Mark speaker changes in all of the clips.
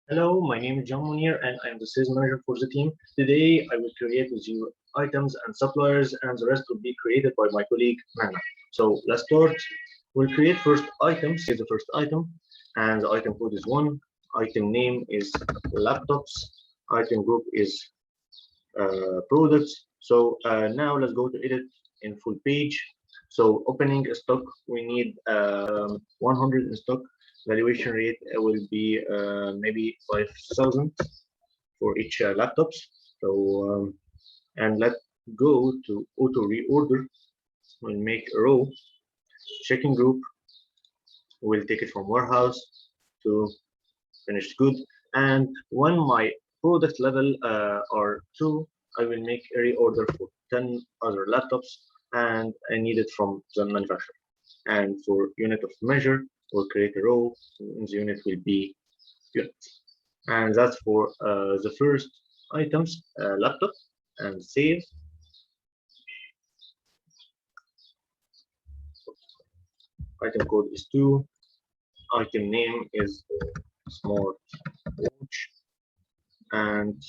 Speaker 1: Hello, my name is John Munir and I'm the sales manager for the team. Today I will create with you items and suppliers and the rest will be created by my colleague Manna. So let's start. We'll create first items. Here's the first item and the item code is 1. Item name is laptops. Item group is products. So now let's go to edit in full page. So opening a stock, we need 100 in stock. Valuation rate will be maybe 5,000 for each laptops. So and let's go to auto reorder. We'll make a row. Checking group. We'll take it from warehouse to finished good. And when my product level are 2, I will make a reorder for 10 other laptops and I need it from the manufacturer. And for unit of measure, we'll create a row and the unit will be unit. And that's for the first items, laptop, and save. Item code is 2. Item name is smart watch, and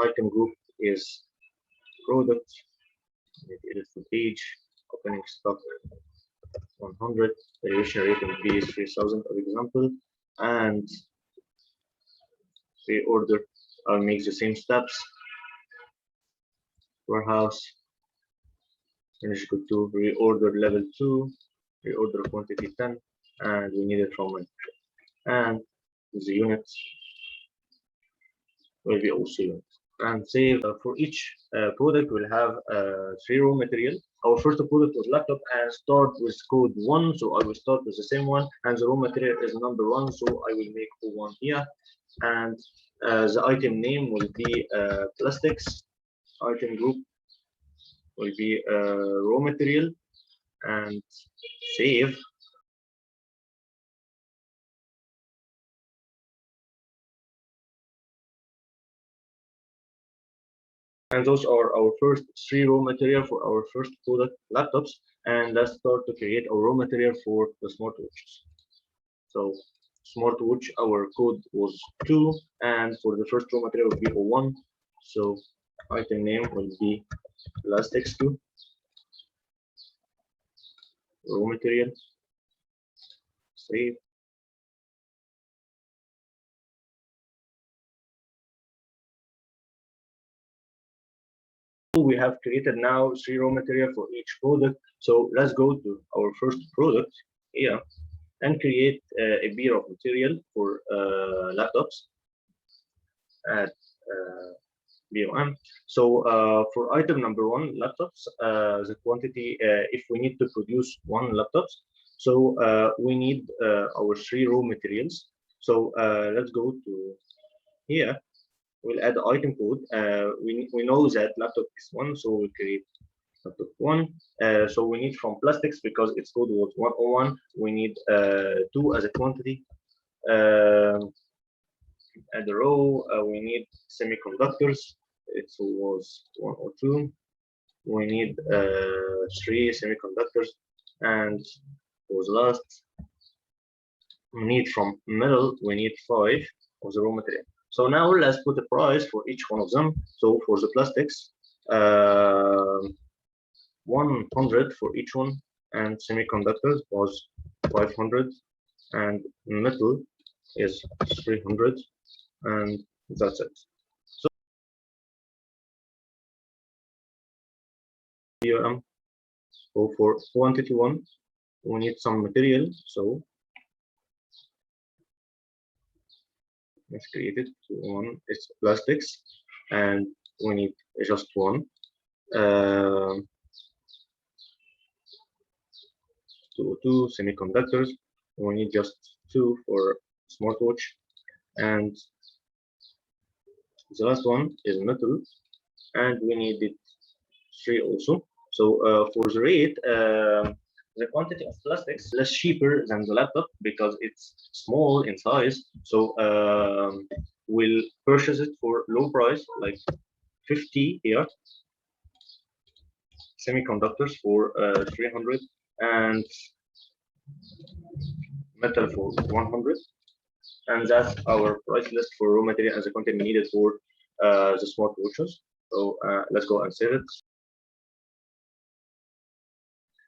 Speaker 1: item group is product. Edit the page. Opening stock 100. Valuation rate will be 3,000, for example, and reorder. I'll make the same steps. Warehouse. Finish good 2. Reorder level 2. Reorder quantity 10, and we need it from it. And the units will be also units. And save. For each product, we'll have 3 raw material. Our first product was laptop and start with code 1, so I will start with the same one. And the raw material is number 1, so I will make 1 here. And the item name will be plastics. Item group will be raw material, and save. And those are our first 3 raw material for our first product, laptops. And let's start to create our raw material for the smartwatches. So smartwatch, our code was 2, and for the first raw material will be 1. So item name will be plastics 2. Raw material. Save. We have created now 3 raw material for each product. So let's go to our first product here and create a bill of material for laptops at BOM. So for item number 1, laptops, the quantity, if we need to produce 1 laptops, so we need our 3 raw materials. So let's go to here. We'll add the item code. We know that laptop is 1, so we'll create laptop 1. So we need from plastics because its code was 101. We need 2 as a quantity. At the row, we need semiconductors. It was 102. We need 3 semiconductors, and for the last, we need from metal. We need 5 of the raw material. So now let's put a price for each one of them. So for the plastics, 100 for each one, and semiconductors was 500, and metal is 300, and that's it. So for quantity 1, we need some material. So let's create it. 1 is plastics, and we need just 1. 2 semiconductors. We need just 2 for smartwatch, and the last one is metal, and we need it 3 also. So for the rate, the quantity of plastics less cheaper than the laptop because it's small in size. So we'll purchase it for low price, like 50 here. Semiconductors for 300 and metal for 100. And that's our price list for raw material as a content needed for the smart watches. So let's go and save it.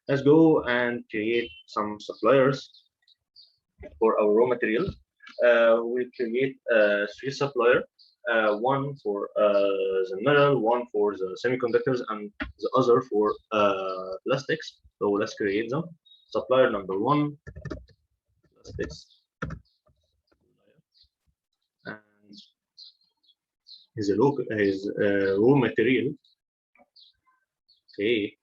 Speaker 1: Let's go and create some suppliers for our raw material. We create three suppliers, one for the metal, one for the semiconductors, and the other for plastics. So let's create them. Supplier number one, plastics, and his raw material. Okay.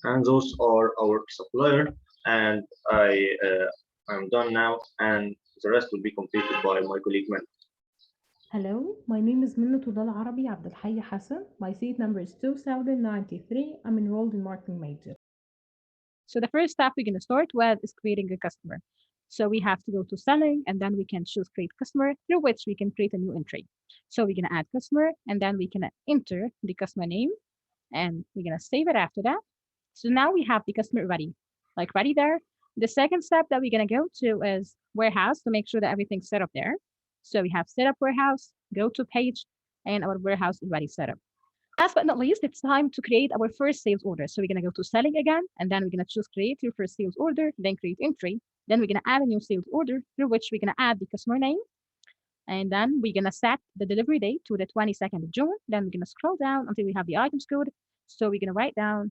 Speaker 1: And those are our supplier, and I'm done now, and the rest will be completed by my colleague Man.
Speaker 2: Hello, my name is Mennatullah ElAraby Abdul-Hay Hassan. My seat number is 2093. I'm enrolled in marketing major.
Speaker 3: So the first step we're going to start with is creating a customer. So we have to go to selling, and then we can choose create customer, through which we can create a new entry. So we're going to add customer, and then we can enter the customer name, and we're going to save it after that. So now we have the customer ready, like ready there. The second step that we're going to go to is warehouse to make sure that everything's set up there. So we have set up warehouse, go to page, and our warehouse is ready set up. Last but not least, it's time to create our first sales order. So we're going to go to selling again, and then we're going to choose create your first sales order, then create entry. Then we're going to add a new sales order through which we're going to add the customer name. And then we're going to set the delivery date to the 22nd of June. Then we're going to scroll down until we have the items code. So we're going to write down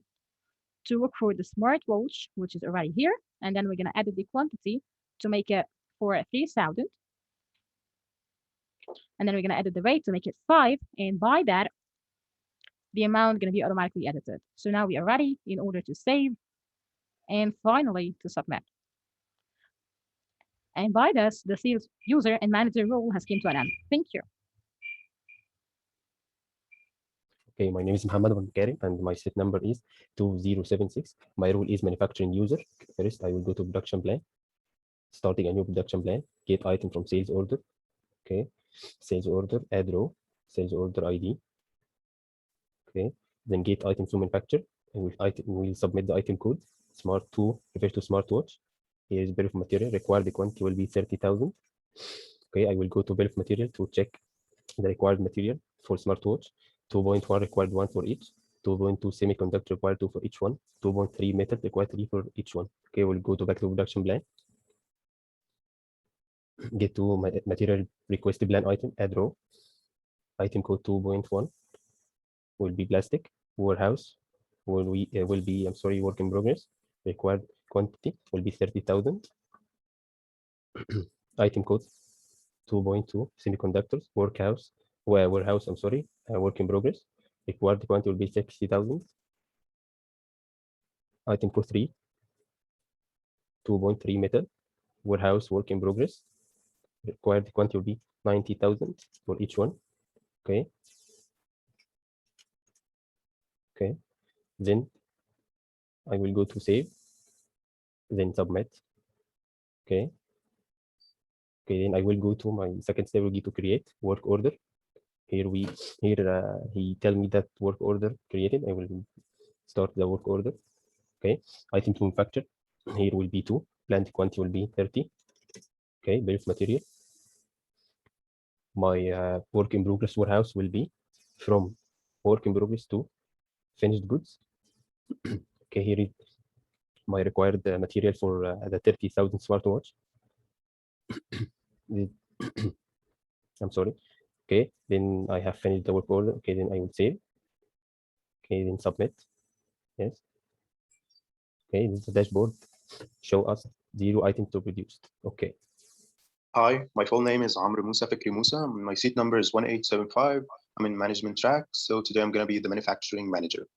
Speaker 3: to look for the smartwatch, which is already here. And then we're going to add the quantity to make it for 3,000. And then we're going to edit the rate to make it 5. And by that, the amount is going to be automatically edited. So now we are ready in order to save and finally to submit. And by this, the sales user and manager role has came to an end. Thank you.
Speaker 4: Okay, my name is Muhammad Karim and my set number is 2076. My role is manufacturing user. First, I will go to production plan, starting a new production plan, get item from sales order. Okay, sales order, add row, sales order ID. Okay, then get item to manufacture, and we'll submit the item code. Smart 2 refers to smartwatch. Here is bill of material. Required quantity will be 30,000. Okay, I will go to bill of material to check the required material for smartwatch. 2.1 required 1 for each. 2.2 semiconductor required 2 for each one. 2.3 metal required 3 for each one. Okay, we'll go to back to production plan. Get to my material request plan item, add row. Item code 2.1 will be plastic. Warehouse will be work in progress. Required quantity will be 30,000. Item code 2.2 semiconductors. Warehouse, work in progress. Required quantity will be 60,000. Item code 3, 2.3 metal. Warehouse, work in progress. Required quantity will be 90,000 for each one. Okay. Okay. Then I will go to save. Then submit. Okay. Okay. Then I will go to my second step. Will be to create work order. Here he tell me that work order created. I will start the work order. Okay. Item to manufacture. Here will be 2. Planned quantity will be 30. Okay. Bill of material. My work in progress warehouse will be from work in progress to finished goods. Okay, here is my required material for the 30,000 smartwatch. I'm sorry. Okay, then I have finished the work order. Okay, then I will save. Okay, then submit. Yes. Okay, this is the dashboard. Show us 0 items to produce. Okay.
Speaker 5: Hi, my full name is Amr Musa Fikri Musa. My seat number is 1875. I'm in management track. So today I'm going to be the manufacturing manager.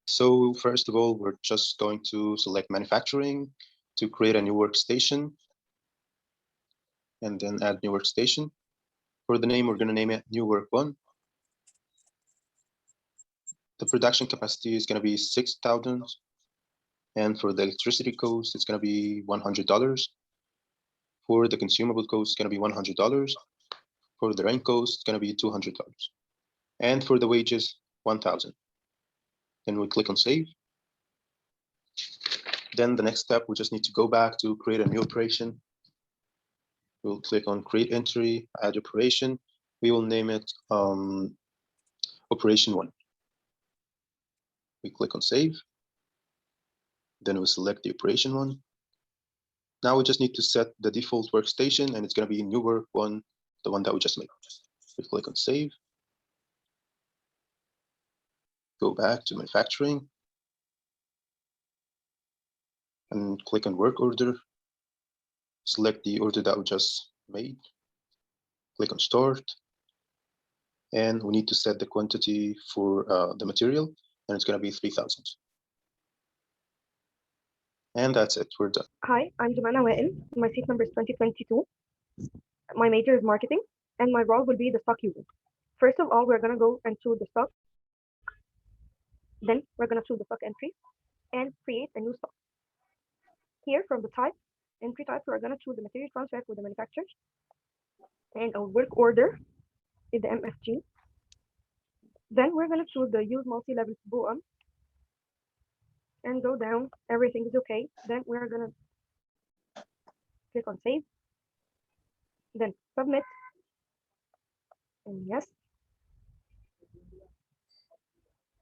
Speaker 5: So first of all, we're just going to select manufacturing to create a new workstation and then add new workstation. For the name, we're going to name it New Work 1. The production capacity is going to be 6,000. And for the electricity cost, it's going to be $100. For the consumable cost, it's going to be $100. For the rent cost, it's going to be $200. And for the wages, 1,000. Then we click on save. Then the next step, we just need to go back to create a new operation. We'll click on create entry, add operation. We will name it operation 1. We click on save. Then we select the operation 1. Now we just need to set the default workstation, and it's going to be new work 1, the one that we just made. We click on save. Go back to manufacturing and click on work order. Select the order that we just made. Click on start. And we need to set the quantity for the material, and it's going to be 3,000. And that's it, we're done.
Speaker 6: Hi, I'm Jumana Wael. My seat number is 2022. My major is marketing, and my role will be the stock user. First of all, we're going to go and choose the stock. Then we're going to choose the stock entry and create a new stock. Here from the type, entry type, we're going to choose the material contract with the manufacturer. And our work order is the MFG. Then we're going to choose the use multi-level BOM and go down. Everything is okay. Then we're going to click on save. Then submit. And yes.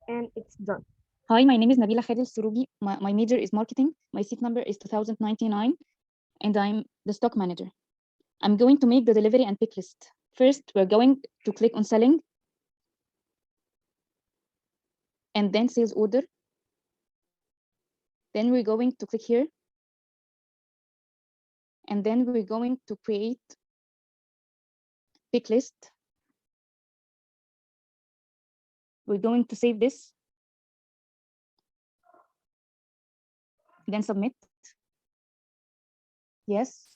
Speaker 6: And it's done.
Speaker 7: Hi, my name is Nabila Khalil Surugi. My major is marketing. My seat number is 2099, and I'm the stock manager. I'm going to make the delivery and pick list. First, we're going to click on selling, and then sales order. Then we're going to click here, and then we're going to create pick list. We're going to save this, then submit. Yes.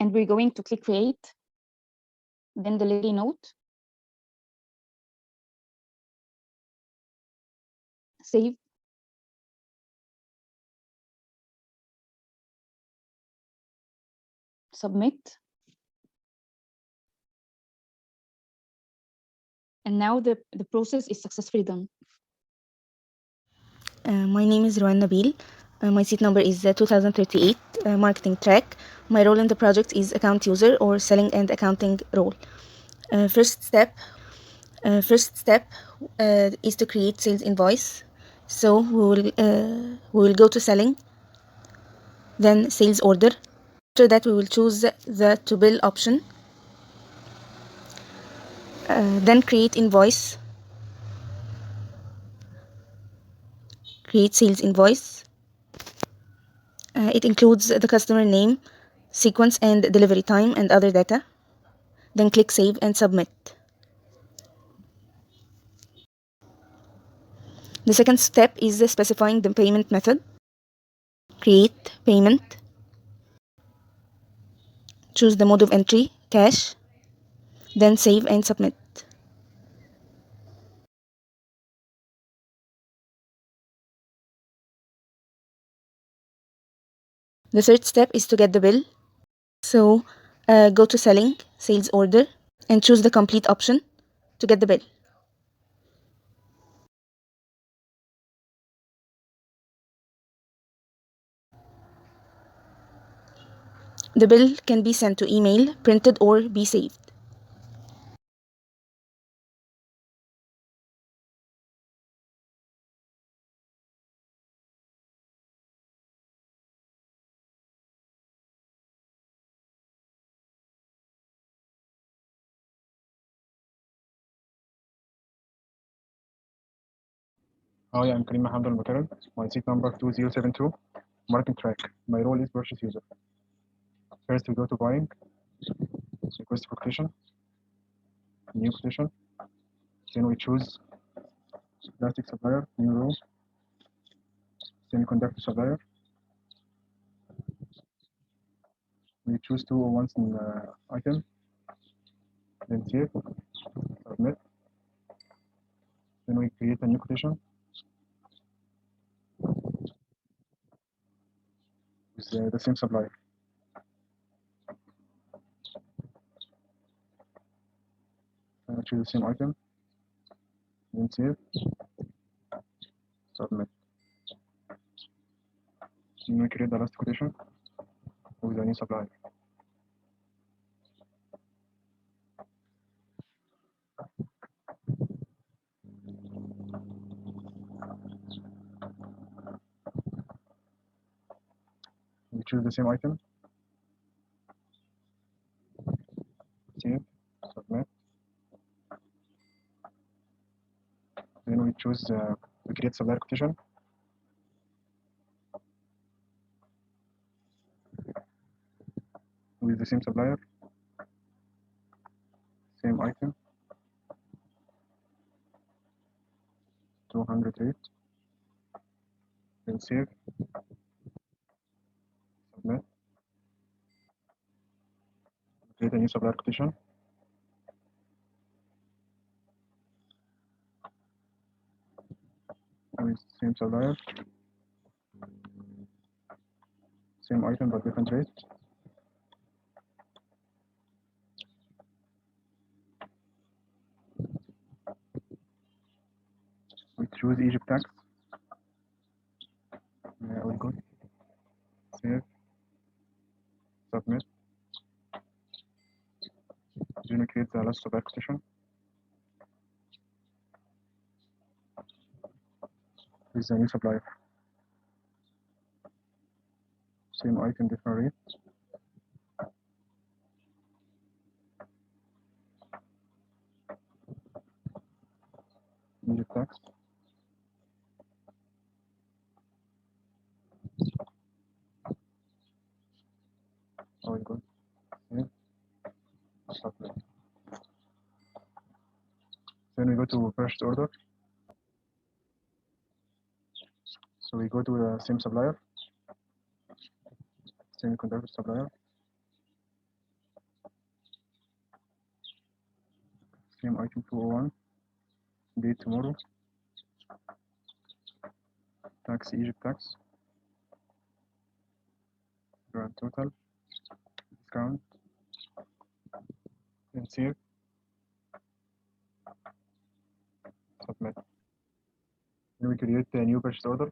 Speaker 7: And we're going to click create, then delivery note, save. Submit. And now the process is successfully done.
Speaker 8: My name is Ruan Nabil. My seat number is 2038, marketing track. My role in the project is account user or selling and accounting role. First step is to create sales invoice. So we will go to selling, then sales order. After that, we will choose the to bill option. Then create invoice. Create sales invoice. It includes the customer name, sequence and delivery time and other data. Then click save and submit. The second step is specifying the payment method. Create payment. Choose the mode of entry, cash. Then save and submit. The third step is to get the bill. So go to selling, sales order, and choose the complete option to get the bill. The bill can be sent to email, printed, or be saved.
Speaker 9: Hi, I'm Karim Mohammed Al-Mutarab. My seat number 2072, marketing track. My role is purchase user. First, we go to buying, request for quotation, new quotation. Then we choose plastic supplier, new row, semiconductor supplier. We choose 201 in item, then save, submit. Then we create a new quotation with the same supplier. Choose the same item, then save, submit. Then we create the last quotation with the new supplier. We choose the same item, save, submit. Then we choose we create supplier quotation. With the same supplier, same item, 200 rate, then save, submit, create a new supplier quotation. With same supplier, same item but different rate. We choose Egypt tax. All good. Save, submit. Then we create the last supplier quotation with the new supplier. Same item, different rate. Egypt tax. All good. Save, submit. Then we go to purchase order. So we go to the same supplier, semiconductor supplier, same item 201, date tomorrow, tax Egypt tax, grand total, discount, and save, submit. Then we create a new purchase order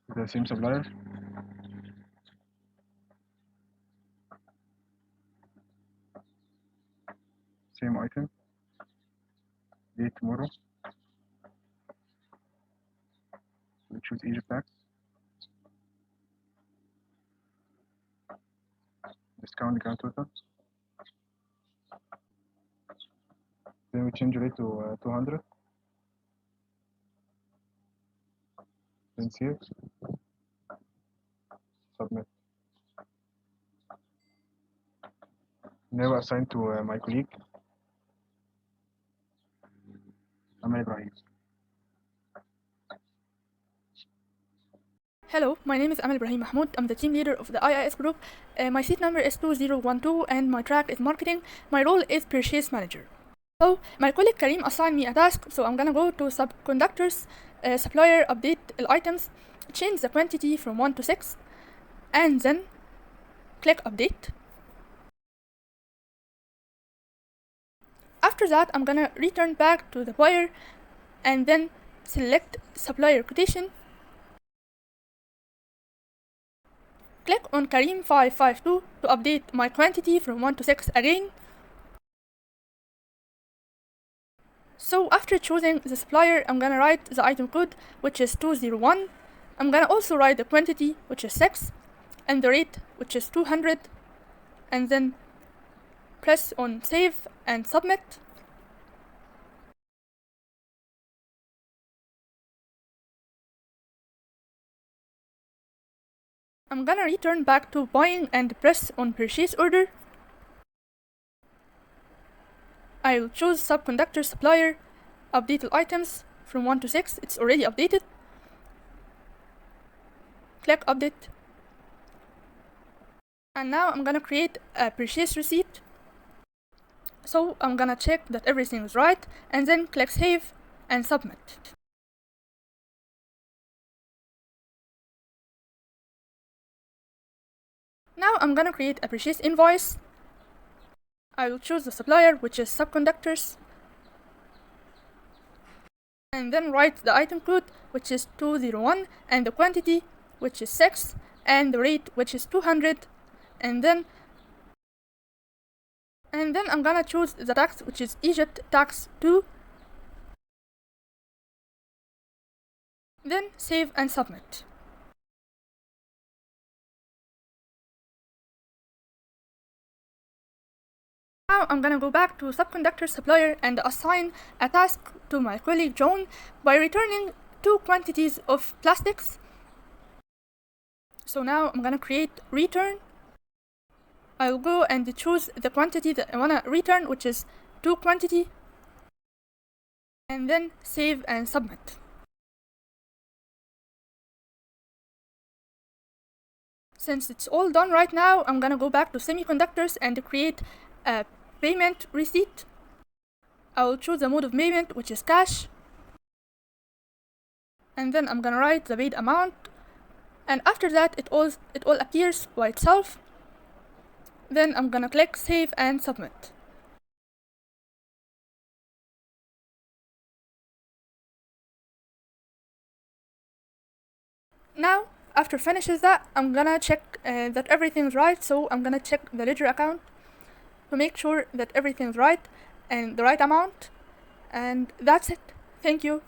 Speaker 9: with the same supplier, same item, date tomorrow. We choose Egypt tax, discount grand total. Then we change rate to 200. Then save, submit. Now assign to my colleague, ElAraby.
Speaker 10: Hello, my name is ElAraby Mahmoud. I'm the team leader of the IIS group. My seat number is 2012 and my track is marketing. My role is purchase manager. So my colleague Karim assigned me a task, so I'm gonna go to subconductors, supplier, update items, change the quantity from 1 to 6, and then click update. After that, I'm gonna return back to the buyer and then select supplier quotation. Click on Karim 552 to update my quantity from 1 to 6 again. So after choosing the supplier, I'm gonna write the item code, which is 201. I'm gonna also write the quantity, which is 6, and the rate, which is 200, and then press on save and submit. I'm gonna return back to buying and press on purchase order. I'll choose subconductor supplier, update items from 1 to 6, it's already updated. Click update. And now I'm gonna create a purchase receipt. So I'm gonna check that everything is right and then click save and submit. Now I'm gonna create a purchase invoice. I will choose the supplier, which is subconductors, and then write the item code, which is 201, and the quantity, which is 6, and the rate, which is 200, and then I'm gonna choose the tax, which is Egypt tax 2, then save and submit. Now I'm gonna go back to subconductor supplier and assign a task to my colleague John by returning 2 quantities of plastics. So now I'm gonna create return. I'll go and choose the quantity that I wanna return, which is 2 quantity, and then save and submit. Since it's all done right now, I'm gonna go back to semiconductors and create a payment receipt. I'll choose the mode of payment, which is cash, and then I'm gonna write the paid amount, and after that it all appears by itself. Then I'm gonna click save and submit. Now after finishes that, I'm gonna check that everything's right, so I'm gonna check the ledger account to make sure that everything's right and the right amount, and that's it. Thank you.